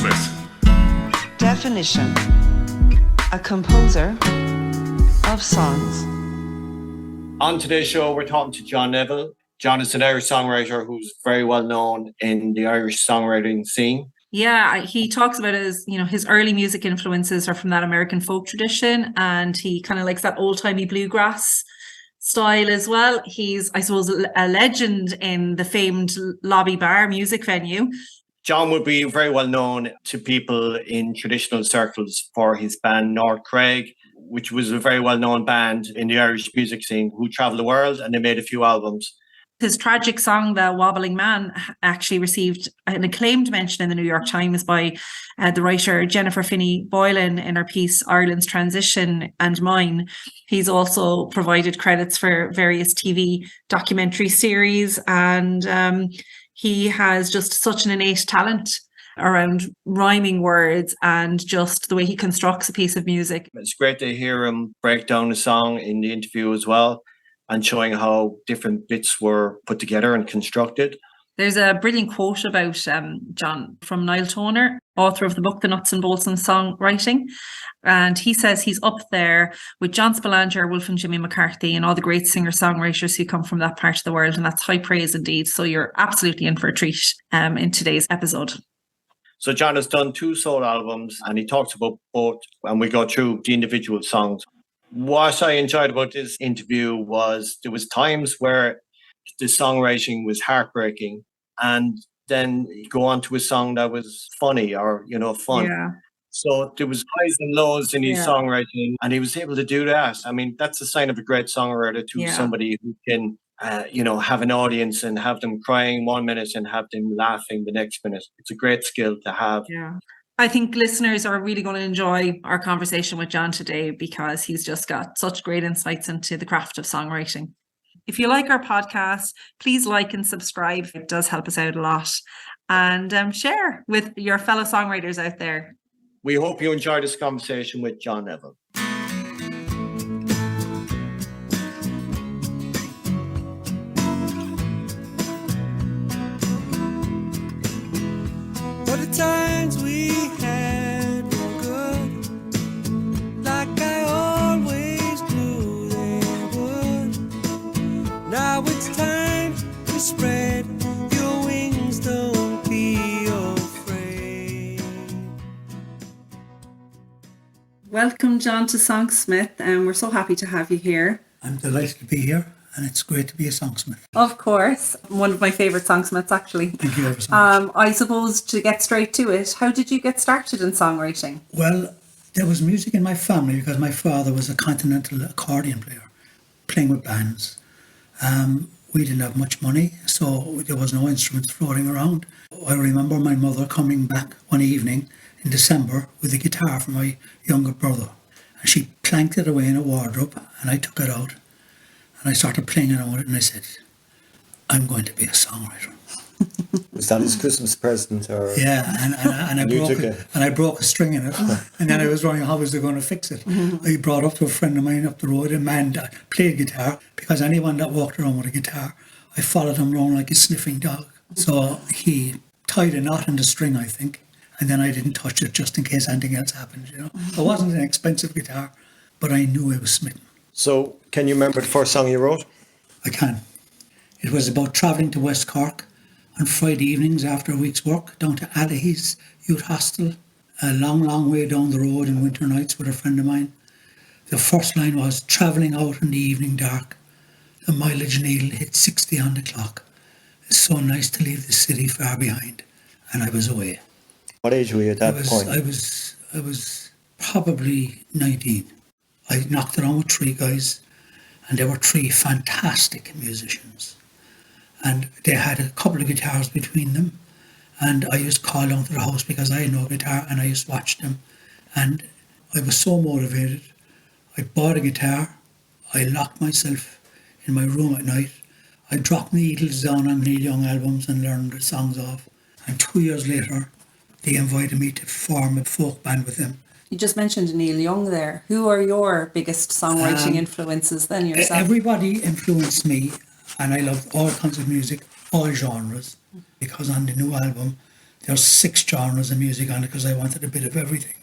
Songsmith. Definition: a composer of songs. On today's show, we're talking to John Neville. John is an Irish songwriter who's very well known in the Irish songwriting scene. Yeah, he talks about his early music influences are from that American folk tradition, and he kind of likes that old-timey bluegrass style as well. He's, I suppose, a legend in the famed Lobby Bar music venue. John would be very well known to people in traditional circles for his band North Cregg, which was a very well-known band in the Irish music scene who travelled the world, and they made a few albums. His tragic song, The Wobbling Man, actually received an acclaimed mention in the New York Times by the writer Jennifer Finney Boylan in her piece Ireland's Transition and Mine. He's also provided credits for various TV documentary series, and he has just such an innate talent around rhyming words and just the way he constructs a piece of music. It's great to hear him break down the song in the interview as well, and showing how different bits were put together and constructed. There's a brilliant quote about John from Niall Toner, author of the book The Nuts and Bolts of Songwriting. And he says he's up there with John Spalanger, Wolf and Jimmy McCarthy, and all the great singer-songwriters who come from that part of the world. And that's high praise indeed. So you're absolutely in for a treat in today's episode. So John has done 2 solo albums, and he talks about both, and we go through the individual songs. What I enjoyed about this interview was there was times where the songwriting was heartbreaking, and then you go on to a song that was funny or, fun. Yeah. So there was highs and lows in his songwriting, and he was able to do that. I mean, that's a sign of a great songwriter to somebody who can, have an audience and have them crying 1 minute and have them laughing the next minute. It's a great skill to have. Yeah. I think listeners are really going to enjoy our conversation with John today because he's just got such great insights into the craft of songwriting. If you like our podcast, please like and subscribe. It does help us out a lot. And share with your fellow songwriters out there. We hope you enjoy this conversation with John Neville. For the times we had were good, like I always knew they would. Now it's time to spread your wings, don't be afraid. Welcome, John, to Songsmith, and we're so happy to have you here. I'm delighted to be here, and it's great to be a songsmith. Of course. One of my favourite songsmiths, actually. Thank you ever so much. I suppose to get straight to it, how did you get started in songwriting? Well, there was music in my family because my father was a continental accordion player, playing with bands. We didn't have much money, so there was no instruments floating around. I remember my mother coming back one evening in December with a guitar for my younger brother. And she planked it away in a wardrobe, and I took it out. And I started playing around with it, and I said, I'm going to be a songwriter. Was that his Christmas present? Or? Yeah, and I broke a string in it. And then I was wondering how was they going to fix it. I brought up to a friend of mine up the road, a man that played guitar, because anyone that walked around with a guitar, I followed him around like a sniffing dog. So he tied a knot in the string, I think, and then I didn't touch it just in case anything else happened, It wasn't an expensive guitar, but I knew I was smitten. So, can you remember the first song you wrote? I can. It was about travelling to West Cork on Friday evenings after a week's work down to Allihe's Youth Hostel, a long, long way down the road in winter nights with a friend of mine. The first line was, travelling out in the evening dark, the mileage needle hit 60 on the clock. It's so nice to leave the city far behind. And I was away. What age were you at that point? I was probably 19. I knocked around with 3 guys, and they were 3 fantastic musicians. And they had a couple of guitars between them, and I used to call down to the house because I had no guitar, and I used to watch them. And I was so motivated. I bought a guitar, I locked myself in my room at night, I dropped needles down on Neil Young albums and learned the songs off. And 2 years later, they invited me to form a folk band with them. You just mentioned Neil Young there. Who are your biggest songwriting influences then yourself? Everybody influenced me, and I loved all kinds of music, all genres, because on the new album There's 6 genres of music on it because I wanted a bit of everything.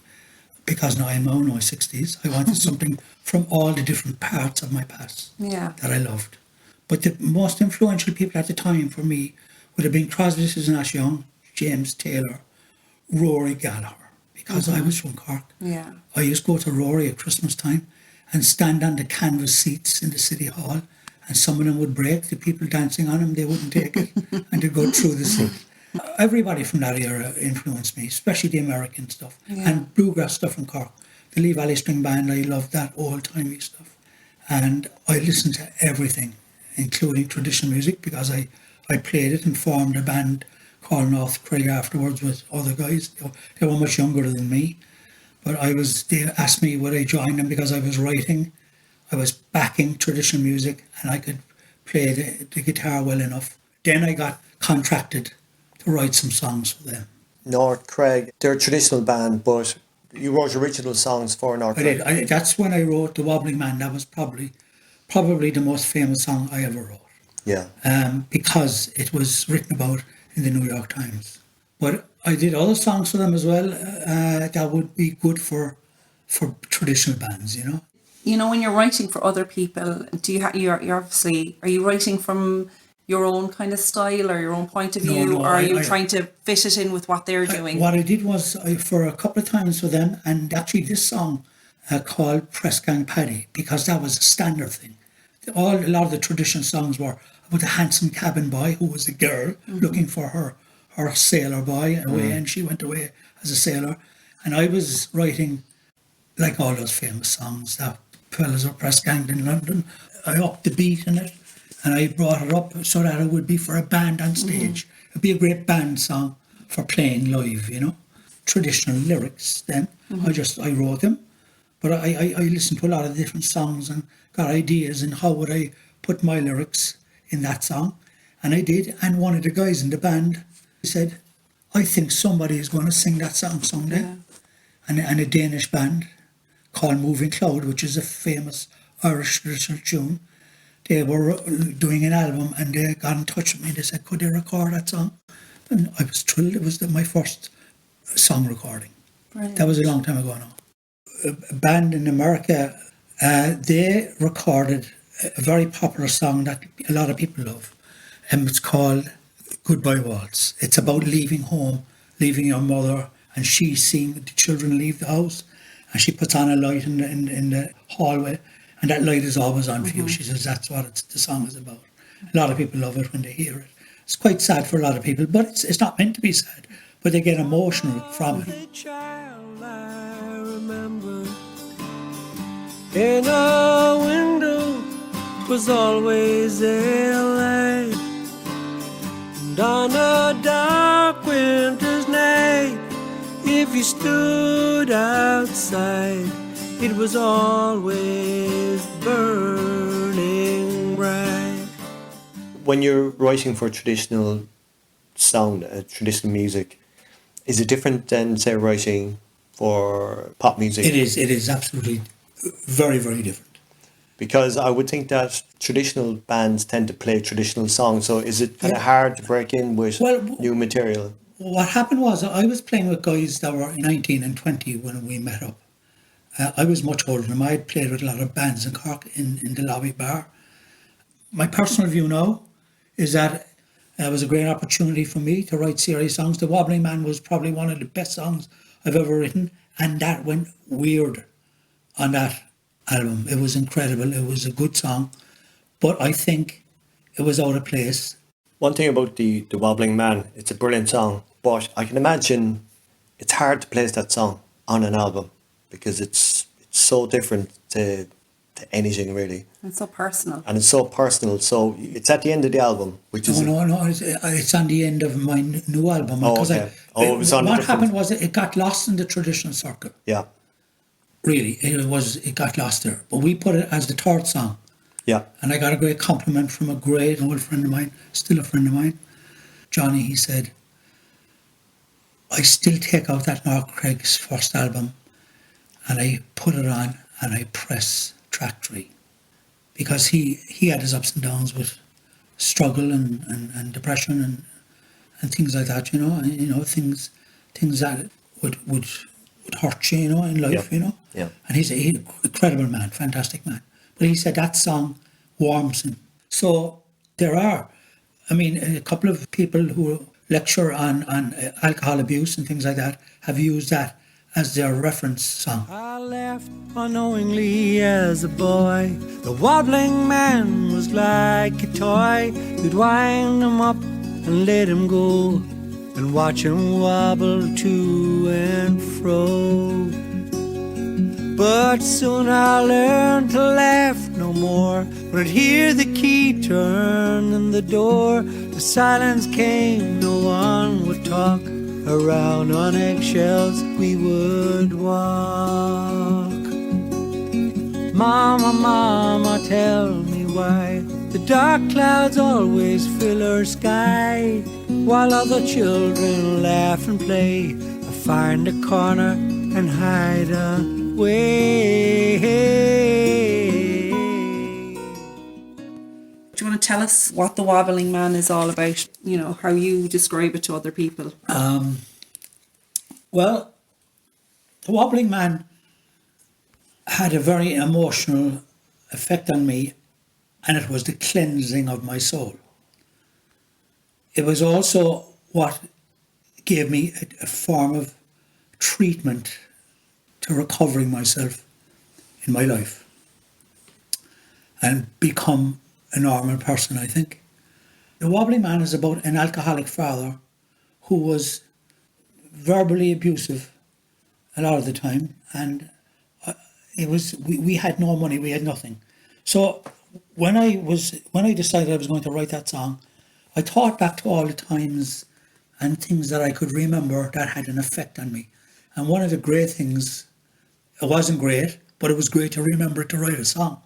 Because now I'm now in my 60s, I wanted something from all the different parts of my past Yeah. that I loved. But the most influential people at the time for me would have been Crosby, Stills and Nash Young, James Taylor, Rory Gallagher, because I was from Cork. Yeah. I used to go to Rory at Christmas time and stand on the canvas seats in the City Hall, and some of them would break, the people dancing on them, they wouldn't take it, and they'd go through the seat. Everybody from that era influenced me, especially the American stuff, and bluegrass stuff from Cork. The Lee Valley String Band, I loved that old-timey stuff. And I listened to everything, including traditional music, because I played it and formed a band called North Cregg afterwards with other guys. They were much younger than me. But they asked me would I join them because I was writing, I was backing traditional music, and I could play the guitar well enough. Then I got contracted to write some songs for them. North Cregg, they're a traditional band, but you wrote original songs for North I Cregg. did. That's when I wrote The Wobbling Man. That was probably the most famous song I ever wrote. Yeah. Because it was written about in the New York Times. But I did other songs for them as well that would be good for traditional bands, you know. You know, when you're writing for other people, you're obviously, are you writing from your own kind of style or your own point of view, No, or are you trying to fit it in with what they're doing? What I did was, for a couple of times for them, and actually this song called Press Gang Paddy, because that was a standard thing. A lot of the traditional songs were about a handsome cabin boy who was a girl looking for her sailor boy away, and she went away as a sailor. And I was writing, like all those famous songs, that fellas were press ganged in London. I upped the beat in it, and I brought it up so that it would be for a band on stage. It'd be a great band song for playing live, you know. Traditional lyrics then. I wrote them. But I listened to a lot of different songs and got ideas and how would I put my lyrics in that song. And I did. And one of the guys in the band said, I think somebody is going to sing that song someday. Yeah. And a Danish band called Moving Cloud, which is a famous Irish traditional tune, they were doing an album and they got in touch with me. They said, could they record that song? And I was thrilled. It was my first song recording. Brilliant. That was a long time ago now. A band in America, they recorded a very popular song that a lot of people love. And it's called Goodbye Waltz. It's about leaving home, leaving your mother, and she seeing the children leave the house. And she puts on a light in the hallway, and that light is always on for you. She says that's what the song is about. A lot of people love it when they hear it. It's quite sad for a lot of people, but it's not meant to be sad. But they get emotional from it. A child I remember in a window was always a light, and on a dark winter's night, if you stood outside, it was always burning bright. When you're writing for traditional sound, traditional music, is it different than, say, writing for pop music? It is absolutely very, very different. Because I would think that traditional bands tend to play traditional songs, so is it kind of hard to break in with new material? What happened was I was playing with guys that were 19 and 20 when we met up. I was much older than them. I had played with a lot of bands in Cork in the lobby bar. My personal view now is that it was a great opportunity for me to write serious songs. The Wobbling Man was probably one of the best songs I've ever written, and that went weird on that album. It was incredible. It was a good song, but I think it was out of place. One thing about the Wobbling Man, it's a brilliant song, but I can imagine it's hard to place that song on an album because it's so different to anything really. It's so personal. And it's so personal. So it's at the end of the album, which is... No, it's on the end of my new album. Oh, because okay. It was on what different... happened was it got lost in the traditional circle. Yeah. Really, it got lost there. But we put it as the third song. Yeah. And I got a great compliment from a great old friend of mine, still a friend of mine, Johnny. He said, I still take out that North Cregg's first album and I put it on and I press track 3. Because he had his ups and downs with struggle and depression and things like that, things that would hurt you, in life, Yeah. Yeah. And he's an incredible man, fantastic man. But he said that song warms him. So there are, a couple of people who lecture on alcohol abuse and things like that have used that as their reference song. I left unknowingly as a boy. The wobbling man was like a toy. You'd wind him up and let him go, and watch him wobble to and fro. But soon I learned to laugh no more when I'd hear the key turn in the door. The silence came, no one would talk. Around on eggshells we would walk. Mama, mama, tell me why the dark clouds always fill our sky, while other children laugh and play. I find a corner and hide away. Do you want to tell us what the wobbling man is all about? How you describe it to other people. Well, the wobbling man had a very emotional effect on me, and it was the cleansing of my soul. It was also what gave me a form of treatment to recovering myself in my life and become a normal person, I think. The wobbling man is about an alcoholic father who was verbally abusive a lot of the time, and we had no money, we had nothing. So when I decided I was going to write that song, I thought back to all the times and things that I could remember that had an effect on me. And one of the great things, it wasn't great, but it was great to remember to write a song.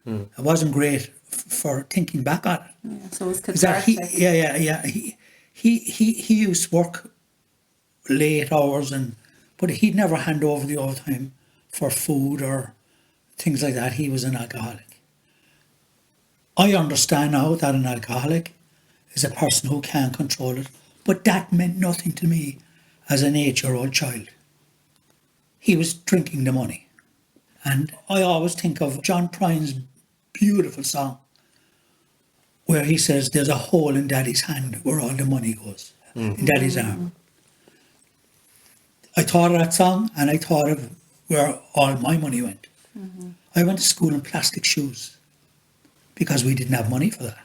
It wasn't great for thinking back on it. Yeah, so it's That cathartic. he used to work late hours, but he'd never hand over the overtime for food or things like that. He was an alcoholic. I understand now that an alcoholic is a person who can't control it, but that meant nothing to me as an 8-year-old child. He was drinking the money. And I always think of John Prine's beautiful song where he says there's a hole in Daddy's hand where all the money goes, in Daddy's arm. I thought of that song, and I thought of where all my money went. I went to school in plastic shoes because we didn't have money for that.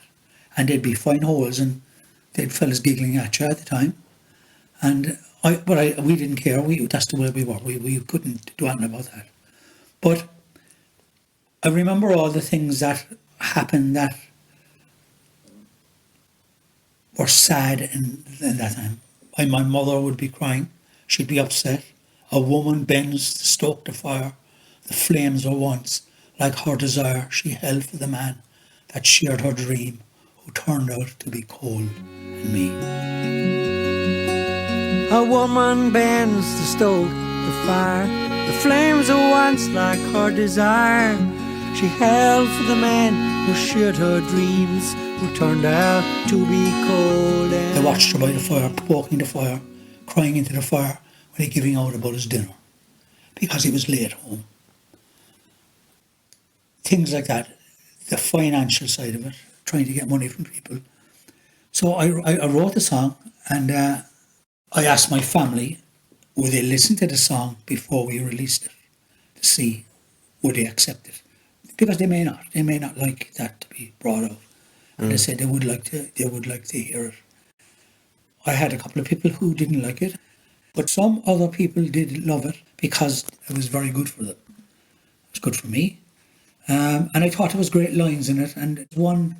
And there'd be fine holes, and they'd fellas giggling at you at the time. And we didn't care. That's the way we were. We couldn't do anything about that. But I remember all the things that happened that were sad in that time. My mother would be crying. She'd be upset. A woman bends to stoke the fire. The flames were once like her desire she held for the man that shared her dream, who turned out to be cold and mean. A woman bends to stoke the fire. The flames are once like her desire. She held for the man who shared her dreams, who turned out to be cold and... I watched her by the fire, poking the fire, crying into the fire when he giving out about his dinner, because he was late home. Things like that, the financial side of it, trying to get money from people. So I wrote the song, and I asked my family, would they listen to the song before we released it, to see would they accept it, because they may not like that to be brought out. And they said they would like to hear it. I had a couple of people who didn't like it, but some other people did love it because it was very good for them. It was good for me. And I thought there was great lines in it, and one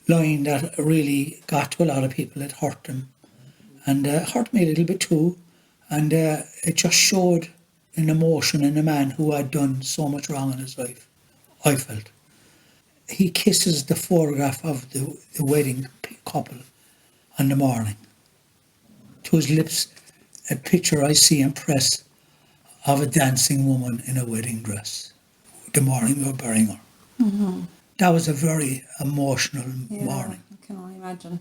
line that really got to a lot of people, it hurt them. And it hurt me a little bit too. And it just showed an emotion in a man who had done so much wrong in his life, I felt. He kisses the photograph of the wedding couple on the morning. To his lips, a picture I see impressed of a dancing woman in a wedding dress. The morning we were burying her. That was a very emotional morning. I can only imagine.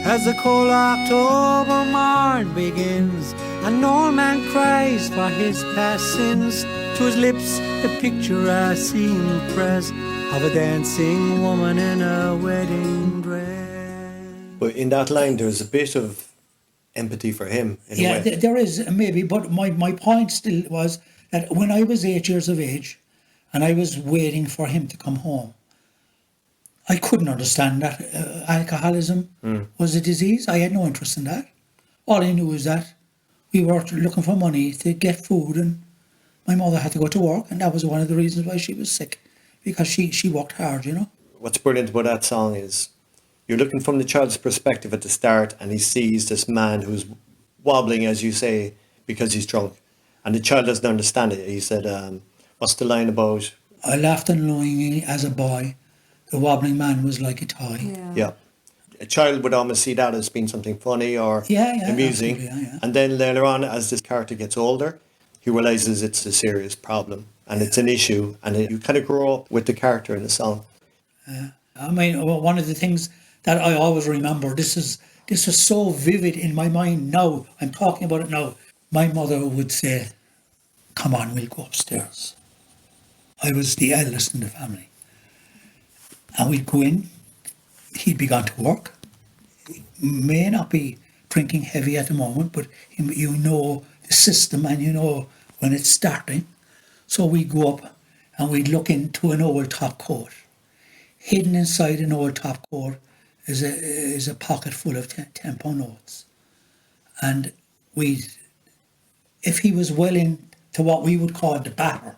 As the cold October morn begins, an old man cries for his past sins. To his lips the picture I see him press of a dancing woman in a wedding dress. But in that line, there's a bit of empathy for him in a Yeah, way. there is maybe, but my point still was that when I was 8 years of age and I was waiting for him to come home, I couldn't understand that alcoholism was a disease. I had no interest in that. All I knew was that we were looking for money to get food, and my mother had to go to work, and that was one of the reasons why she was sick, because she worked hard, you know. What's brilliant about that song is you're looking from the child's perspective at the start, and he sees this man who's wobbling, as you say, because he's drunk. And the child doesn't understand it. He said, what's the line about? I laughed unknowingly as a boy. The wobbling man was like a toy. Yeah. A child would almost see that as being something funny or amusing. absolutely, yeah. And then later on, as this character gets older, he realizes it's a serious problem and it's an issue. And you kind of grow up with the character in the song. I mean, one of the things that I always remember, this is so vivid in my mind now. I'm talking about it now. My mother would say, "Come on, we'll go upstairs." I was the eldest in the family. And we'd go in, he'd be gone to work. He may not be drinking heavy at the moment, but you know the system and you know when it's starting. So we'd go up and we'd look into an old top coat. Hidden inside an old top coat is a pocket full of £10 notes. And if he was willing to what we would call the batter,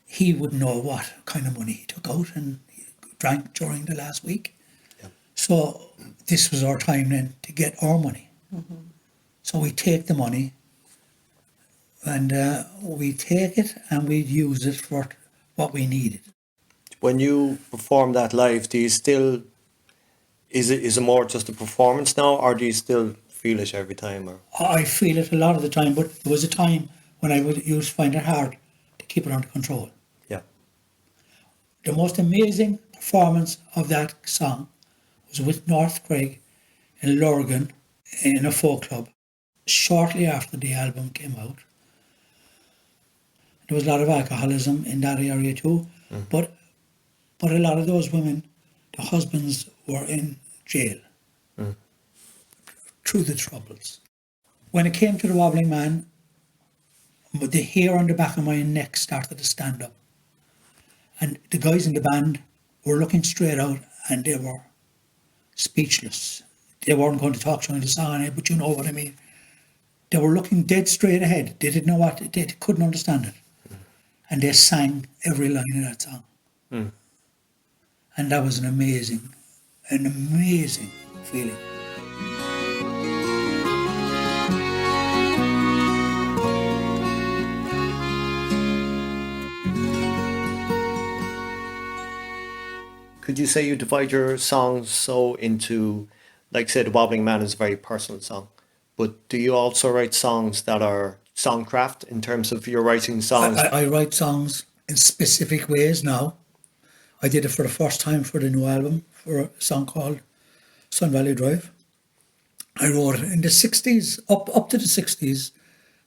he would know what kind of money he took out and he drank during the last week. Yeah. So this was our time then to get our money. So we take the money and we take it and we'd use it for what we needed. When you perform that live, do you still, is it more just a performance now, or do you still feel it every time? Or I feel it a lot of the time, but there was a time when I used to find it hard to keep it under control. yeah, The most amazing performance of that song was with North Cregg in Lurgan in a folk club shortly after the album came out. There was a lot of alcoholism in that area too, but a lot of those women, the husbands were in jail through the troubles. When it came to the wobbling man, the hair on the back of my neck started to stand up. And the guys in the band were looking straight out and they were speechless. They weren't going to talk during the song, but you know what I mean. They were looking dead straight ahead. They didn't know what, they couldn't understand it. And they sang every line of that song. And that was an amazing feeling. could you say you divide your songs so into, like say, The Wobbling Man is a very personal song, but do you also write songs that are songcraft in terms of your writing songs? I write songs in specific ways now. I did it for the first time for the new album, for a song called Sun Valley Drive. I wrote it in the 60s, up to the 60s.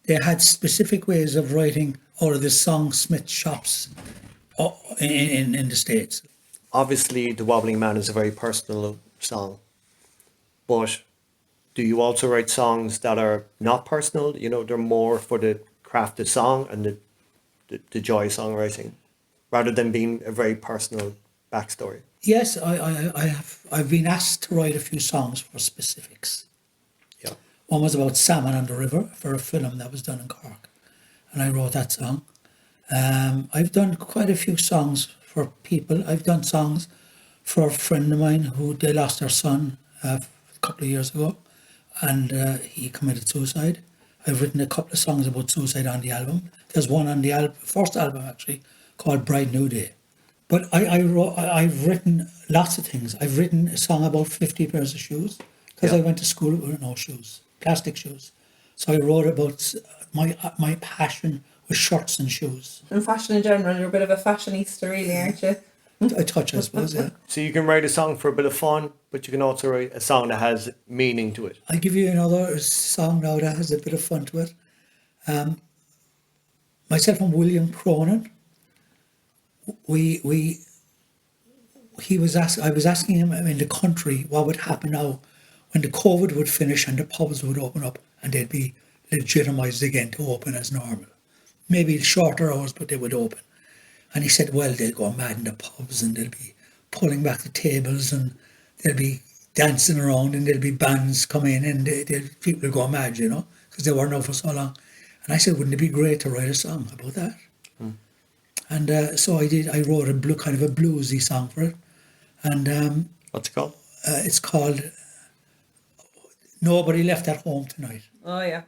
They had specific ways of writing out of the Songsmith shops in the States. Obviously, The Wobbling Man is a very personal song, but do you also write songs that are not personal? You know, they're more for the craft of song and the joy of songwriting, rather than being a very personal backstory. Yes, I've been asked to write a few songs for specifics. Yeah. One was about salmon on the river for a film that was done in Cork, and I wrote that song. I've done quite a few songs for people. I've done songs for a friend of mine who they lost their son a couple of years ago, and he committed suicide. I've written a couple of songs about suicide on the album. There's one on the first album actually called Bright New Day. But I've written lots of things. I've written a song about 50 pairs of shoes because I went to school with no shoes, plastic shoes. So I wrote about my passion with shirts and shoes. And fashion in general, you're a bit of a fashionista really, aren't you? A touch, I suppose, yeah. So you can write a song for a bit of fun, but you can also write a song that has meaning to it. I'll give you another song now that has a bit of fun to it. Myself and William Cronin, I was asking him in the country what would happen now when the COVID would finish and the pubs would open up and they'd be legitimised again to open as normal. Maybe shorter hours, but they would open. And he said, well, they'll go mad in the pubs and they'll be pulling back the tables and they'll be dancing around and there'll be bands coming in and people will go mad, you know, because they weren't out for so long. And I said, wouldn't it be great to write a song about that? And so I did. I wrote a kind of a bluesy song for it. And What's it called? it's called Nobody Left at Home Tonight. Oh, yeah.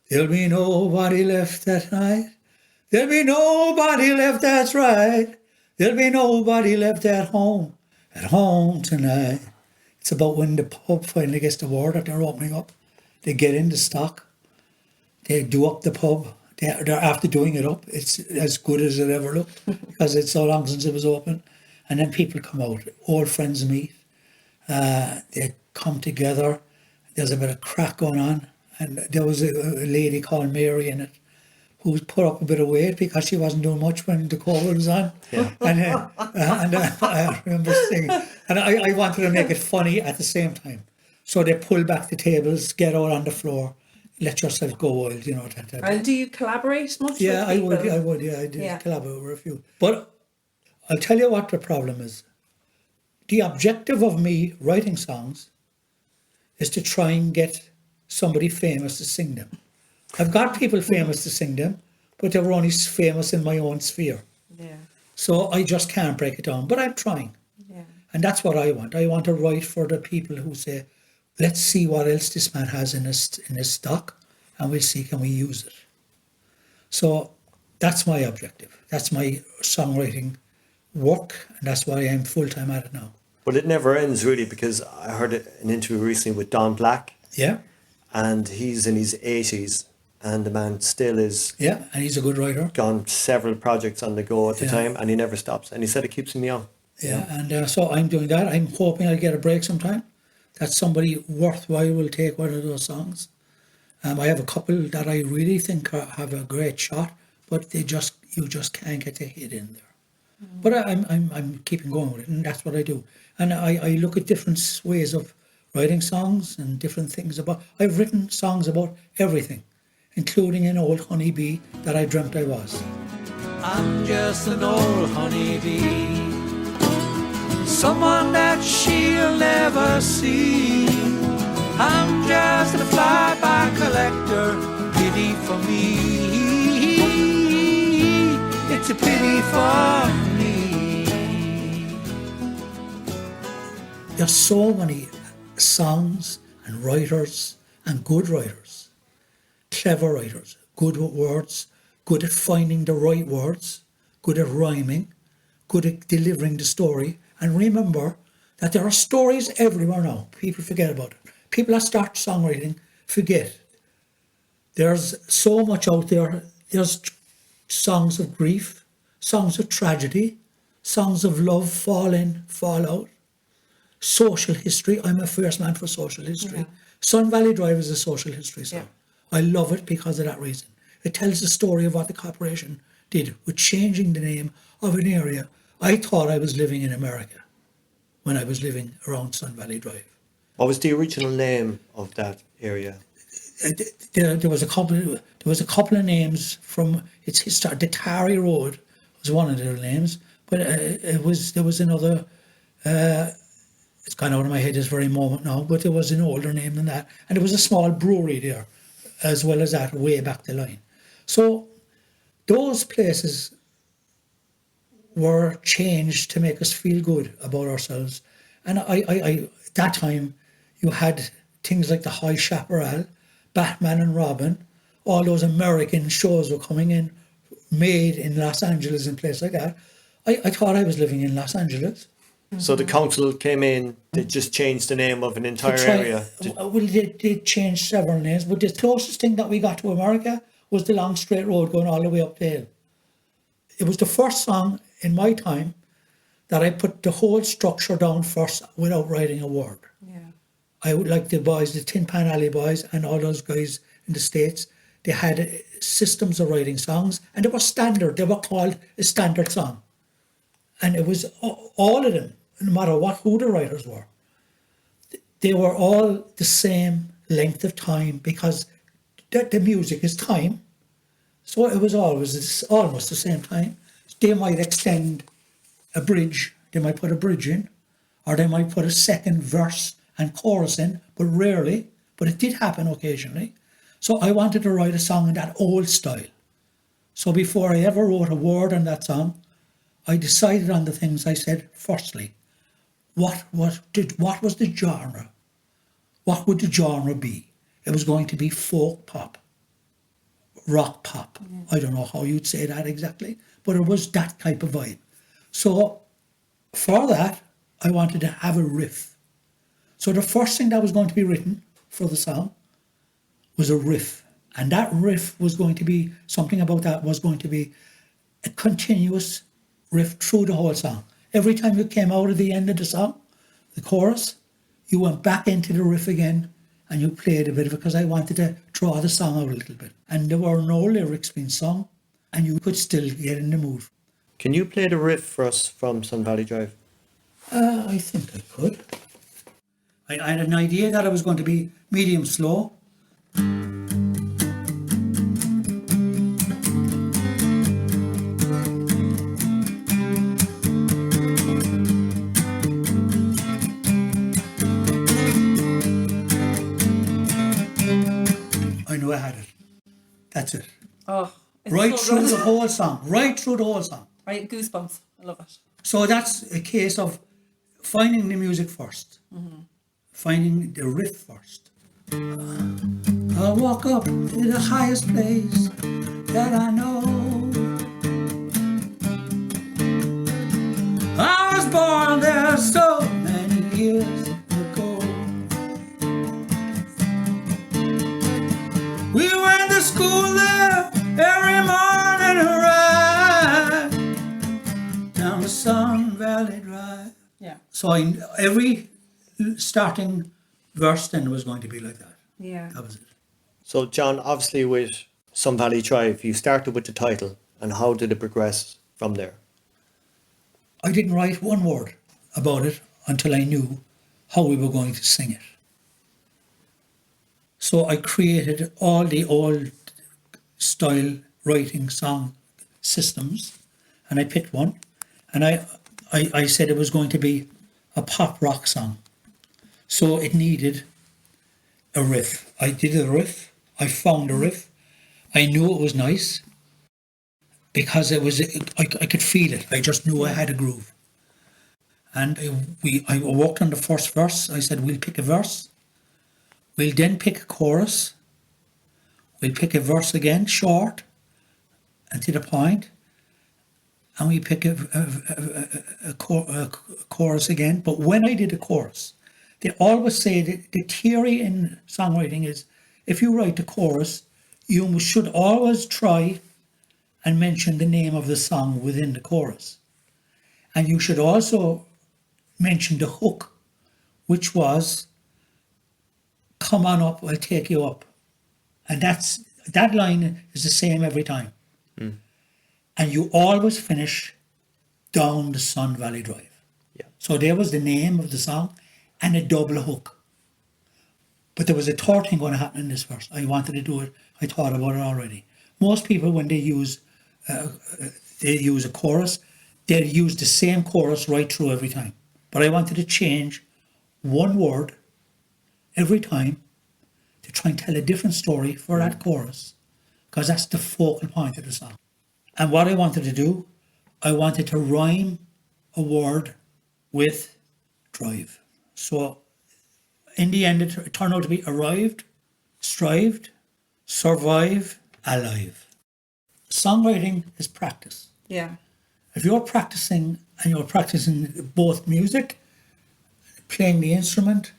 There'll be nobody left that night. There'll be nobody left, that's right. There'll be nobody left at home tonight. It's about when the pub finally gets the word that they're opening up. They get into stock. They do up the pub. They're after doing it up. It's as good as it ever looked because it's so long since it was open. And then people come out. Old friends meet. They come together. There's a bit of crack going on. And there was a lady called Mary in it who put up a bit of weight because she wasn't doing much when the COVID was on. Yeah. And I remember singing. And I wanted to make it funny at the same time. So they pull back the tables, get out on the floor, let yourself go wild, you know. And do you collaborate much Yeah, with people? I would, yeah. I did Yeah. collaborate with a few. But I'll tell you what the problem is. The objective of me writing songs is to try and get somebody famous to sing them. I've got people famous to sing them, but they were only famous in my own sphere. Yeah, So I just can't break it down, but I'm trying. yeah. And that's what I want. I want to write for the people who say, let's see what else this man has in his stock, and we'll see, can we use it? So that's my objective. That's my songwriting work, and that's why I'm full-time at it now. But it never ends really, because I heard an interview recently with Don Black, Yeah, and he's in his 80s, and the man still is yeah, and he's a good writer. gone several projects on the go at the Yeah. time, and he never stops. And he said it keeps him young. Yeah, and so I'm doing that. I'm hoping I'll get a break sometime, that somebody worthwhile will take one of those songs. I have a couple that I really think have a great shot, but you just can't get the hit in there. But I'm keeping going with it, and that's what I do. And I look at different ways of writing songs and different things about. I've written songs about everything, including an old honeybee that I dreamt I was. I'm just an old honeybee, someone that she'll never see. I'm just a flyby collector, pity for me. It's a pity for me. There's so many songs and writers and good writers, clever writers, good with words, good at finding the right words, good at rhyming, good at delivering the story. And remember that there are stories everywhere now. People forget about it. People that start songwriting forget. There's so much out there. There's songs of grief, songs of tragedy, songs of love, fall in, fall out, social history. I'm a first man for social history. Yeah. Sun Valley Drive is a social history song. Yeah. I love it because of that reason. It tells the story of what the corporation did with changing the name of an area. I thought I was living in America when I was living around Sun Valley Drive. What was the original name of that area? There was a couple of names from its history. The Tarry Road was one of their names, but there was another. It's gone out of my head this very moment now, but there was an older name than that, and there was a small brewery there, as well as that, way back the line. So those places were changed to make us feel good about ourselves, and I at that time you had things like the High Chaparral, Batman and Robin, all those American shows were coming in, made in Los Angeles and places like that. I thought I was living in Los Angeles. So the council came in, they just changed the name of an entire area. Well, they changed several names, but the closest thing that we got to America was the long straight road going all the way up the hill. It was the first song in my time that I put the whole structure down first without writing a word. Yeah. I would like the boys, the Tin Pan Alley boys and all those guys in the States, they had systems of writing songs and they were standard. They were called a standard song. And it was all of them, no matter who the writers were. They were all the same length of time because the music is time. So it was always almost the same time. They might extend a bridge, they might put a bridge in, or they might put a second verse and chorus in, but rarely, but it did happen occasionally. So I wanted to write a song in that old style. So before I ever wrote a word on that song, I decided on the things I said. Firstly, what was the genre? What would the genre be? It was going to be folk pop, rock pop. I don't know how you'd say that exactly, but it was that type of vibe. So for that, I wanted to have a riff. So the first thing that was going to be written for the song was a riff. And that riff was going to be, something about that was going to be a continuous riff through the whole song. Every time you came out of the end of the song, the chorus, you went back into the riff again and you played a bit of it because I wanted to draw the song out a little bit. And there were no lyrics being sung and you could still get in the mood. Can you play the riff for us from Sun Valley Drive? I think I could. I had an idea that it was going to be medium slow. I knew I had it. That's it. Oh, it's Right so through good. the whole song. Right through the whole song. Right, goosebumps. I love it. So that's a case of finding the music first. Finding the riff first. I'll walk up to the highest place that I know. I was born there so many years ago. We went to school there every morning and ride down the Sun Valley Drive. Yeah. So every starting verse then was going to be like that. Yeah. That was it. So, John, obviously with Sun Valley Drive, you started with the title, and how did it progress from there? I didn't write one word about it until I knew how we were going to sing it. So I created all the old style writing song systems and I picked one and I said it was going to be a pop rock song. So it needed a riff. I did a riff. I found a riff. I knew it was nice because it was. I could feel it. I just knew I had a groove. And I worked on the first verse. I said we'll pick a verse. We'll then pick a chorus. We'll pick a verse again, short and to the point. And we pick a chorus again. But when I did a chorus, they always say that the theory in songwriting is if you write the chorus, you should always try and mention the name of the song within the chorus. And you should also mention the hook, which was, come on up, I'll take you up. And that line is the same every time. And you always finish down the Sun Valley Drive. Yeah. So there was the name of the song and a double hook. But there was a third thing going to happen in this verse. I wanted to do it. I thought about it already. Most people, when they use a chorus, they use the same chorus right through every time. But I wanted to change one word every time to try and tell a different story for that chorus, because that's the focal point of the song. And what I wanted to do, I wanted to rhyme a word with drive. So in the end, it turned out to be arrived, strived, survive, alive. Songwriting is practice. Yeah. If you're practicing and you're practicing both music, playing the instrument,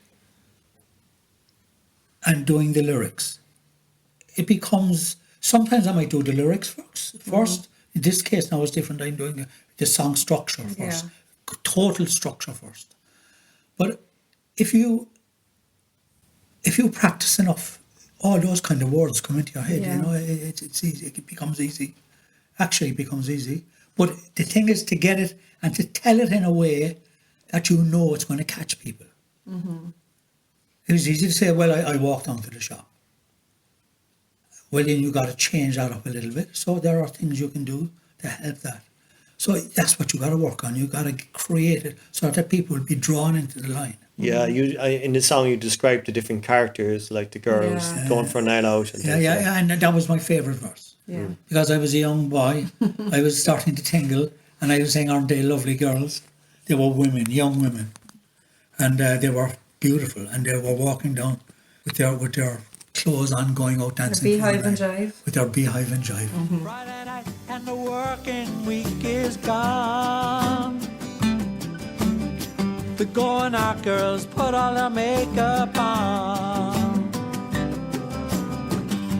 and doing the lyrics, it becomes, sometimes I might do the lyrics first. In this case now it's different. I'm doing the song structure first. Yeah. total structure first. But if you practice enough, all those kind of words come into your head. Yeah. You know, it's easy. It becomes easy. Actually, it becomes easy. But the thing is to get it and to tell it in a way that you know it's going to catch people. It was easy to say, well, I walked down to the shop. Well, then you got to change that up a little bit. So there are things you can do to help that. So that's what you got to work on. You got to create it so that people will be drawn into the line. Yeah, in the song you described the different characters, like the girls Yeah. going for a night out. And Yeah, things yeah, like- yeah, and that was my favourite verse. Yeah. Because I was a young boy, I was starting to tingle, and I was saying, aren't they lovely girls? They were women, young women, and they were beautiful, and they were walking down with their clothes on, going out dancing. for the Beehive and night. jive. With their beehive and jive. Friday night and the working week is gone. The going out girls put all their makeup on.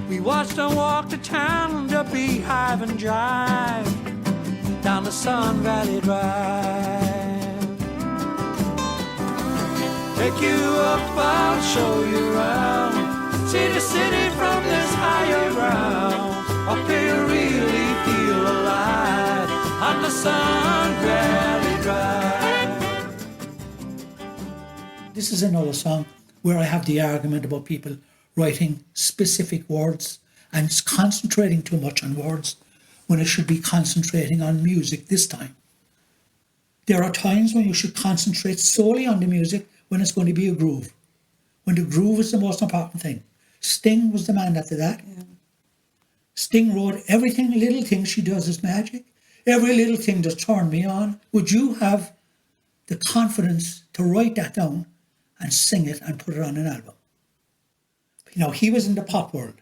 We watched them walk to town to Beehive and Drive down the Sun Valley Drive. Take you up, I'll show you around. See the city from this higher ground. Up here you really feel alive on the Sun Valley Drive. This is another song where I have the argument about people writing specific words and concentrating too much on words when it should be concentrating on music this time. There are times when you should concentrate solely on the music when it's going to be a groove. When the groove is the most important thing. Sting was the man that did that. Yeah. Sting wrote everything, little thing she does is magic. Every little thing just turned me on. Would you have the confidence to write that down and sing it and put it on an album? You know, he was in the pop world.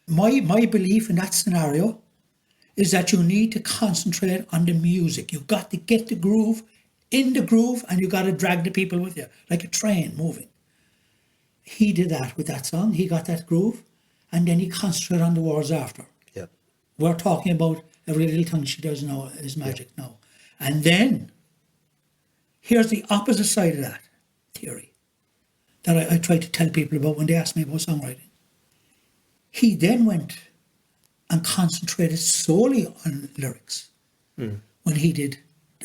My belief in that scenario is that you need to concentrate on the music. You've got to get the groove in the groove, and you got to drag the people with you, like a train moving. He did that with that song. He got that groove, and then he concentrated on the words after. Yeah. We're talking about every little thing she does now is magic now. And then, here's the opposite side of that theory that I try to tell people about when they ask me about songwriting. He then went and concentrated solely on lyrics when he did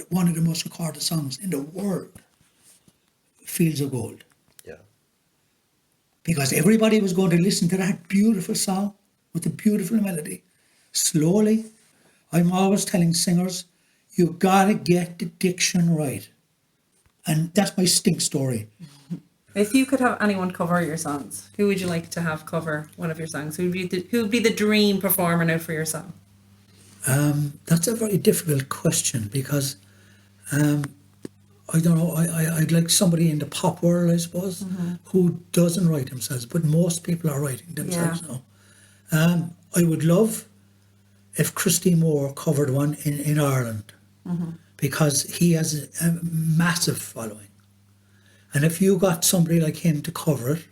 one of the most recorded songs in the world, Fields of Gold. Yeah. Because everybody was going to listen to that beautiful song with a beautiful melody. Slowly, I'm always telling singers, you got to get the diction right. And that's my stink story. If you could have anyone cover your songs, who would you like to have cover one of your songs? Who would be the dream performer now for your song? That's a very difficult question because I don't know, I'd like somebody in the pop world, I suppose, who doesn't write themselves, but most people are writing themselves now. I would love if Christy Moore covered one in Ireland because he has a massive following. And if you got somebody like him to cover it,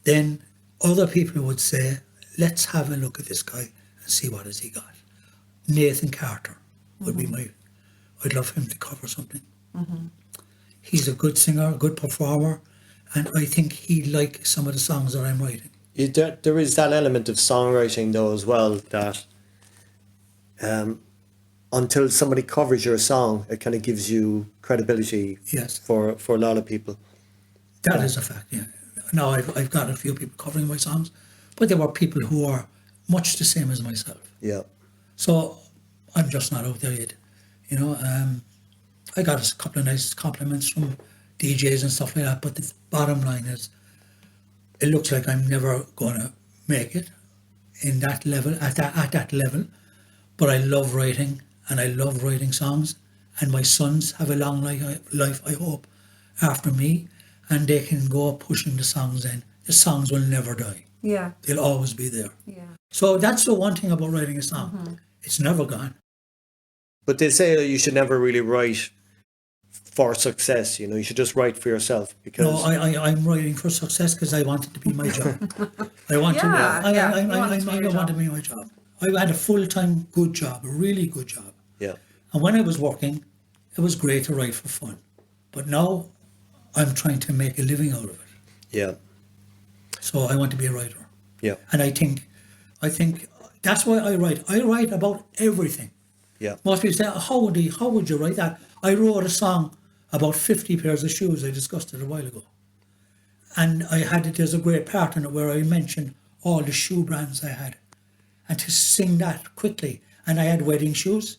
then other people would say, let's have a look at this guy and see what has he got. Nathan Carter would be I'd love him to cover something. He's a good singer, a good performer, and I think he'd like some of the songs that I'm writing. There is that element of songwriting though as well that until somebody covers your song, it kind of gives you credibility Yes. for a lot of people. That is a fact, yeah. Now, I've got a few people covering my songs, but there were people who are much the same as myself. Yeah. So I'm just not out there yet. You know, I got a couple of nice compliments from DJs and stuff like that, but the bottom line is it looks like I'm never going to make it in that level, at that level. But I love writing, and I love writing songs, and my sons have a long life, I hope, after me, and they can go pushing the songs in. The songs will never die. Yeah, They'll always be there. yeah. So that's the one thing about writing a song. It's never gone. But they say that you should never really write for success, you know, you should just write for yourself because No, I'm writing for success because I want it to be my job. I want Yeah, yeah, you want it to be I your want to job. be my job. I had a full-time good job, a really good job. yeah. And when I was working, it was great to write for fun. But now I'm trying to make a living out of it. Yeah. So I want to be a writer. Yeah. And I think that's why I write. I write about everything. Yeah. Most people say, how would you write that? I wrote a song about 50 pairs of shoes. I discussed it a while ago. And there's a great part in it where I mentioned all the shoe brands I had. And to sing that quickly. And I had wedding shoes,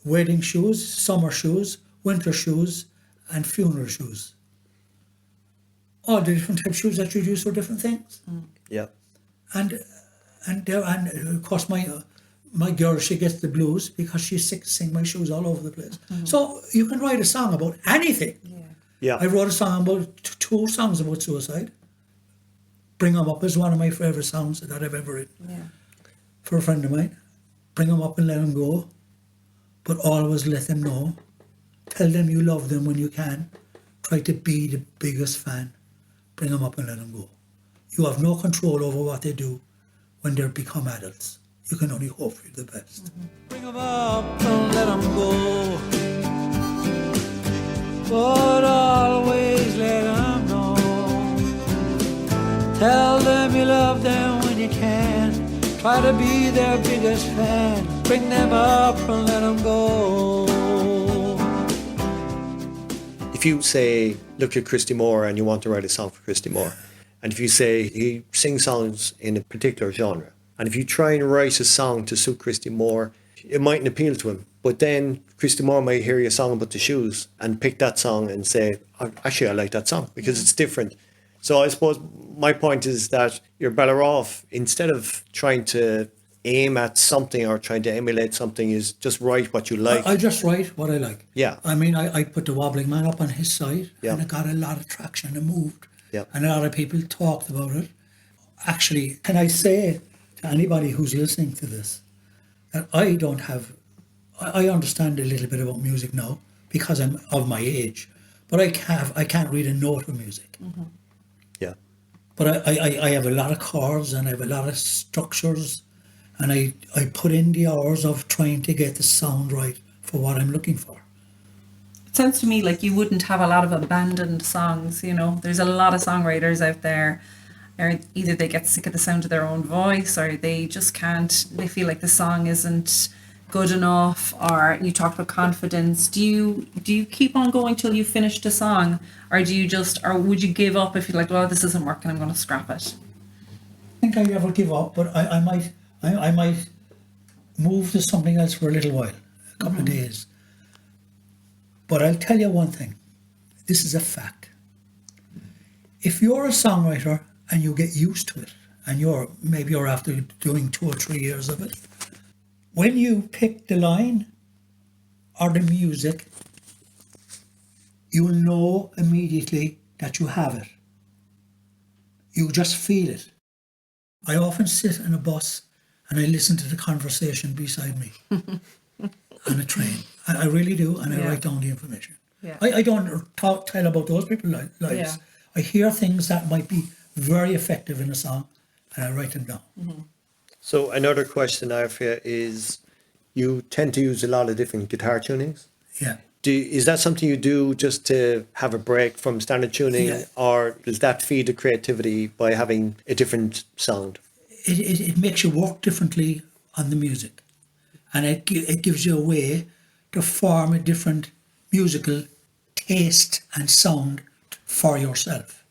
summer shoes, winter shoes, and funeral shoes. All the different types of shoes that you use for different things. Yeah. And of course my girl, she gets the blues because she's sick to sing my shoes all over the place. So you can write a song about anything. Yeah. I wrote a song about two songs about suicide. Bring 'Em Up is one of my favourite songs that I've ever written. For a friend of mine. Bring 'em up and let 'em go, but always let them know. Tell them you love them when you can. Try to be the biggest fan. Bring 'em up and let 'em go. You have no control over what they do when they become adults. You can only hope for the best. Bring 'em up and let 'em go, but always let 'em know. Tell them you love them when you can. Try to be their biggest fan. Bring them up and let them go. If you say, look at Christy Moore and you want to write a song for Christy Moore, and if you say he sings songs in a particular genre, and if you try and write a song to suit Christy Moore, it mightn't appeal to him. But then Christy Moore might hear your song about the shoes and pick that song and say, actually, I like that song because it's different. So I suppose my point is that you're better off, instead of trying to aim at something or trying to emulate something, is just write what you like. I just write what I like. Yeah. I mean, I put the Wobbling Man up on his site, Yeah. and it got a lot of traction. It moved. Yeah. And a lot of people talked about it. Actually, can I say to anybody who's listening to this that I understand a little bit about music now because I'm of my age, but I can't read a note of music. Yeah. But I have a lot of chords and I have a lot of structures, and I put in the hours of trying to get the sound right for what I'm looking for. It sounds to me like you wouldn't have a lot of abandoned songs, you know. There's a lot of songwriters out there, or either they get sick of the sound of their own voice, or they just can't, they feel like the song isn't good enough. Or you talked about confidence. Do you keep on going till you finish the song, or would you give up if you're like, well, this isn't working, I'm going to scrap it? I think I never give up, but I might move to something else for a little while, a couple of days. But I'll tell you one thing. This is a fact. If you're a songwriter and you get used to it, and you're after doing 2 or 3 years of it, when you pick the line or the music, you'll know immediately that you have it. You just feel it. I often sit in a bus and I listen to the conversation beside me on a train. I really do, and I write down the information. Yeah. I don't tell about those people's lives. Yeah. I hear things that might be very effective in a song, and I write them down. So another question I have for you is, you tend to use a lot of different guitar tunings. Yeah. Is that something you do just to have a break from standard tuning, Yeah. or does that feed the creativity by having a different sound? It makes you work differently on the music, and it gives you a way to form a different musical taste and sound for yourself,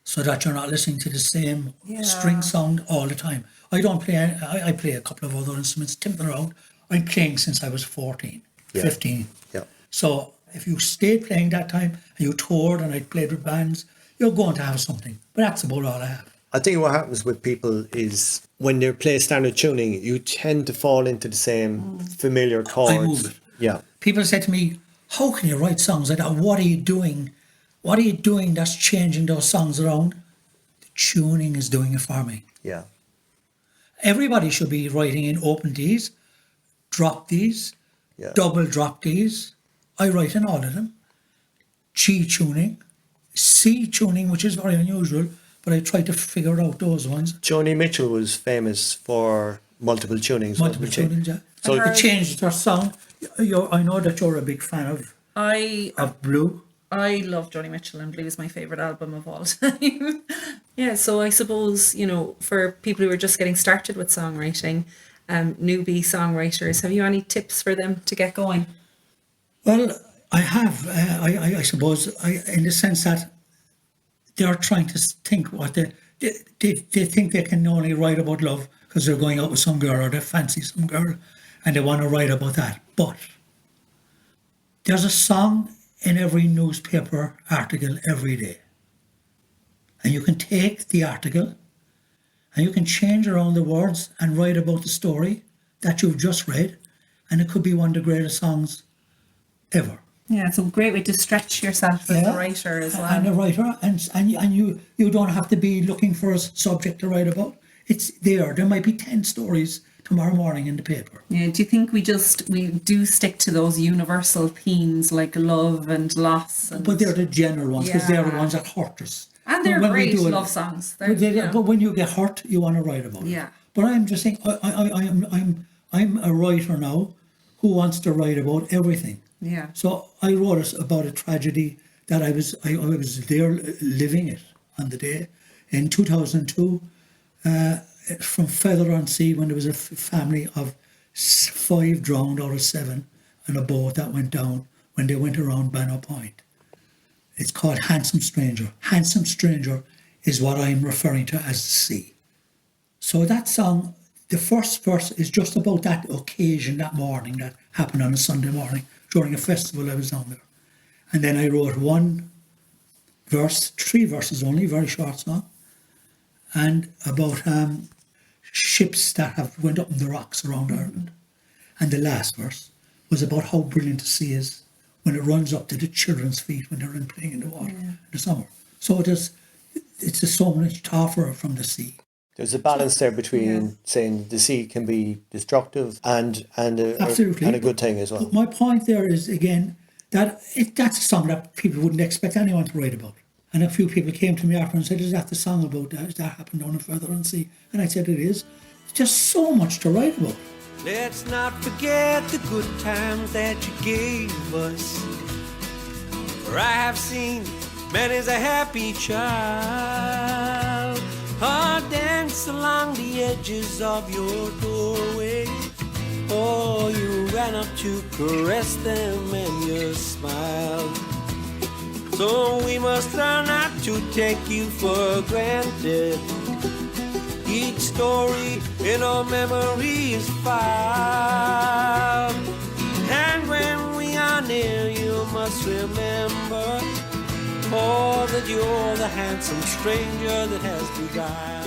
so that you're not listening to the same string sound all the time. I don't play. I play a couple of other instruments, timping around. I'm playing since I was 14, 15. Yeah. So if you stayed playing that time and you toured and I played with bands, you're going to have something. But that's about all I have. I think what happens with people is when they play standard tuning, you tend to fall into the same familiar chords. I move it. Yeah. People say to me, how can you write songs like that? What are you doing? What are you doing that's changing those songs around? The tuning is doing it for me. Yeah. Everybody should be writing in open Ds, drop Ds, double drop Ds. I write in all of them. G tuning, C tuning, which is very unusual, but I try to figure out those ones. Joni Mitchell was famous for multiple tunings. Multiple wasn't she? tunings, yeah. So They changed their sound. I know that you're a big fan of Blue. I love Joni Mitchell, and Blue is my favourite album of all time. Yeah, so I suppose, for people who are just getting started with songwriting, newbie songwriters, have you any tips for them to get going? Well, I have. I suppose, in the sense that they're trying to think what they think they can only write about love because they're going out with some girl or they fancy some girl and they want to write about that. But there's a song in every newspaper article every day. And you can take the article and you can change around the words and write about the story that you've just read, and it could be one of the greatest songs ever. Yeah, it's a great way to stretch yourself as a writer as well. And a writer, and you don't have to be looking for a subject to write about. It's there. There might be 10 stories tomorrow morning in the paper. Yeah, do you think we do stick to those universal themes like love and loss? But they're the general ones, because they're the ones that hurt us. And they're great love songs. But when you get hurt, you want to write about it. Yeah. But I'm just saying, I'm a writer now who wants to write about everything. Yeah. So I wrote about a tragedy that I was there living it on the day in 2002, from Feather-on-Sea, when there was a family of 5 drowned out of 7 on a boat that went down when they went around Banner Point. It's called Handsome Stranger. Handsome Stranger is what I'm referring to as the sea. So that song, the first verse is just about that occasion that morning that happened on a Sunday morning during a festival I was down there. And then I wrote 1 verse, 3 verses only, very short song, and about ships that have went up in the rocks around Ireland. And the last verse was about how brilliant the sea is when it runs up to the children's feet when they're playing in the water in the summer. So it's a so much tougher from the sea. There's a balance there between saying the sea can be destructive and Absolutely. and a good thing as well. But my point there is, again, that that's a song that people wouldn't expect anyone to write about. And a few people came to me after and said, is that the song about that happened down in Feather-on-Sea? And I said, it is. It's just so much to write about. Let's not forget the good times that you gave us. For I have seen many's a happy child dance along the edges of your doorway. Oh, you ran up to caress them and you smiled. So we must learn not to take you for granted. Each story in our memory is filed. And when we are near, you must remember, oh, that you're the handsome stranger that has beguiled.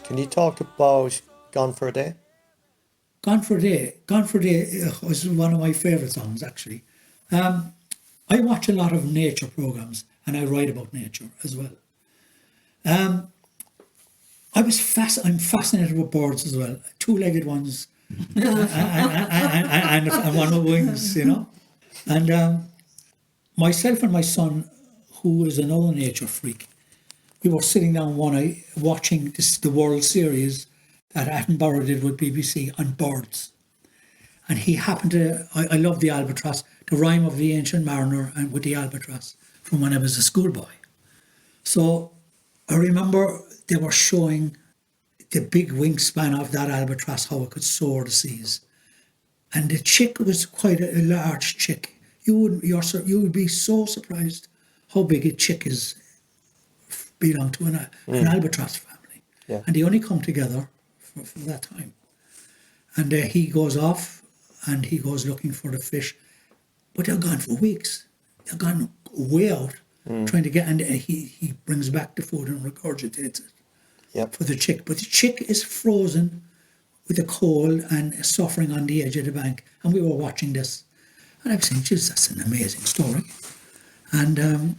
Can you talk about Gone for a Day? Gone for a Day was one of my favourite songs, actually. I watch a lot of nature programmes and I write about nature as well. I'm fascinated with birds as well, 2-legged ones and one with wings, And myself and my son, who is another nature freak, we were sitting down one night watching the World Series that Attenborough did with BBC on birds. And he happened to, I love the albatross, the rhyme of the Ancient Mariner and with the albatross from when I was a schoolboy. So I remember they were showing the big wingspan of that albatross, how it could soar the seas. And the chick was quite a large chick. You would be so surprised how big a chick is, belong to an albatross family. Yeah. And they only come together for that time. And he goes off and he goes looking for the fish. But they're gone for weeks. They're gone way out trying to get, and he brings back the food and regurgitates it for the chick. But the chick is frozen with the cold and suffering on the edge of the bank. And we were watching this. And I was saying, Jesus, that's an amazing story. And then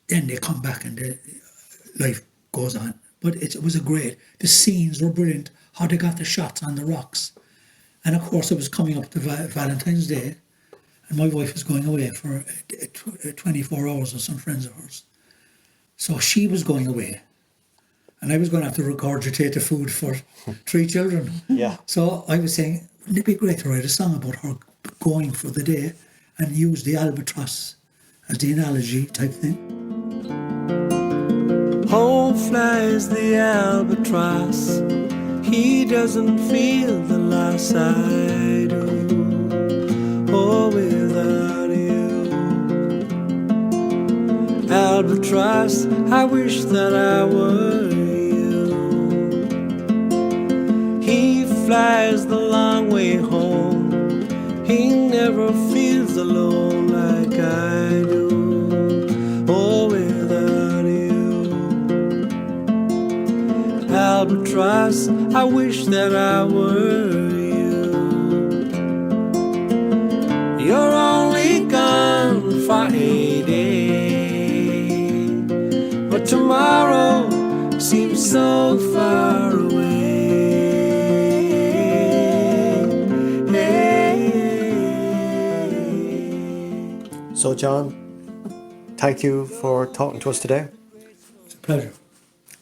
they come back and life goes on. But it was the scenes were brilliant, how they got the shots on the rocks. And of course, it was coming up to Valentine's Day. And my wife was going away for 24 hours with some friends of hers. So she was going away. And I was going to have to regurgitate the food for 3 children. Yeah. So I was saying, Wouldn't it be great to write a song about her going for the day and use the albatross as the analogy type thing? Home flies the albatross. He doesn't feel the loss I do. Oh, without you, albatross, I wish that I were you. He flies the long way home. He never feels alone like I do. Oh, without you, albatross, I wish that I were you. You're only gone for a day, but tomorrow seems so far away. So, John, thank you for talking to us today. It's a pleasure.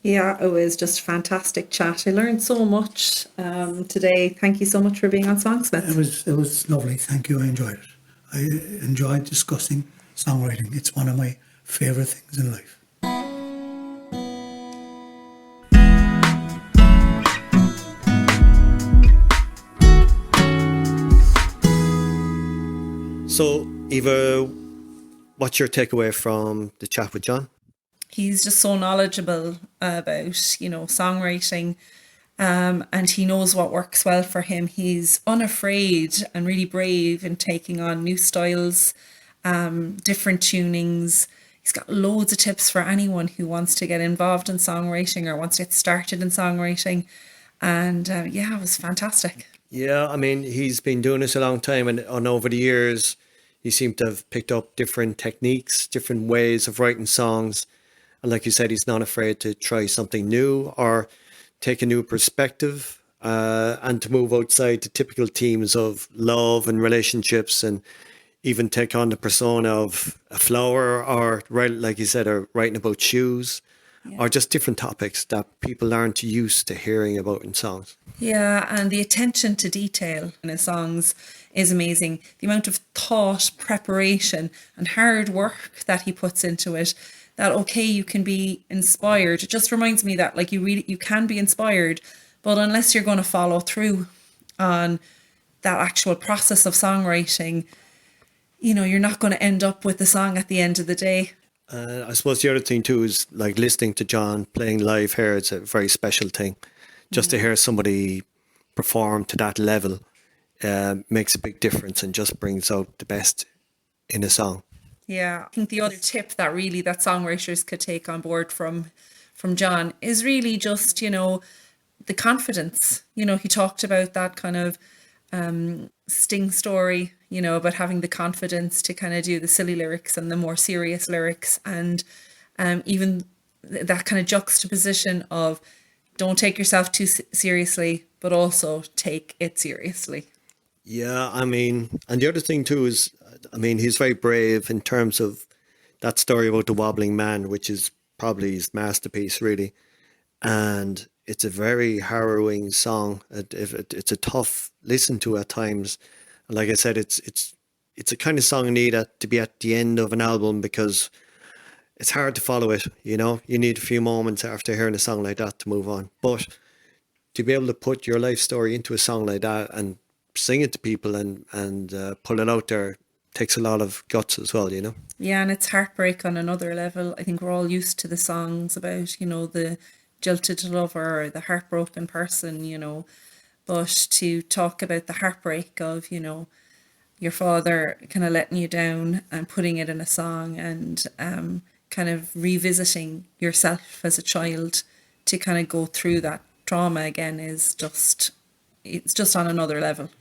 Yeah, it was just a fantastic chat. I learned so much today. Thank you so much for being on Songsmith. It was lovely. Thank you. I enjoyed it. I enjoyed discussing songwriting. It's one of my favourite things in life. So, Eva, what's your takeaway from the chat with John? He's just so knowledgeable about, songwriting, and he knows what works well for him. He's unafraid and really brave in taking on new styles, different tunings. He's got loads of tips for anyone who wants to get involved in songwriting or wants to get started in songwriting. And it was fantastic. Yeah, I mean, he's been doing this a long time, and over the years, he seemed to have picked up different techniques, different ways of writing songs. And like you said, he's not afraid to try something new or take a new perspective, and to move outside the typical themes of love and relationships, and even take on the persona of a flower, or, like you said, or writing about shoes, or just different topics that people aren't used to hearing about in songs. Yeah, and the attention to detail in his songs is amazing. The amount of thought, preparation, and hard work that he puts into it. That you can be inspired. It just reminds me that you can be inspired, but unless you're going to follow through on that actual process of songwriting, you're not going to end up with the song at the end of the day. I suppose the other thing too is like listening to John playing live here. It's a very special thing. Just to hear somebody perform to that level makes a big difference and just brings out the best in a song. Yeah, I think the other tip that songwriters could take on board from John is really just, the confidence. He talked about that kind of sting story, about having the confidence to kind of do the silly lyrics and the more serious lyrics, and even that kind of juxtaposition of don't take yourself too seriously, but also take it seriously. Yeah, I mean, and the other thing too is, he's very brave in terms of that story about the wobbling man, which is probably his masterpiece, really. And it's a very harrowing song. It's a tough listen to at times. And like I said, it's a kind of song you need to be at the end of an album, because it's hard to follow it. You need a few moments after hearing a song like that to move on. But to be able to put your life story into a song like that and sing it to people and pull it out there takes a lot of guts as well, Yeah, and it's heartbreak on another level. I think we're all used to the songs about, the jilted lover or the heartbroken person, but to talk about the heartbreak of, your father kind of letting you down and putting it in a song, and kind of revisiting yourself as a child to kind of go through that trauma again it's just on another level.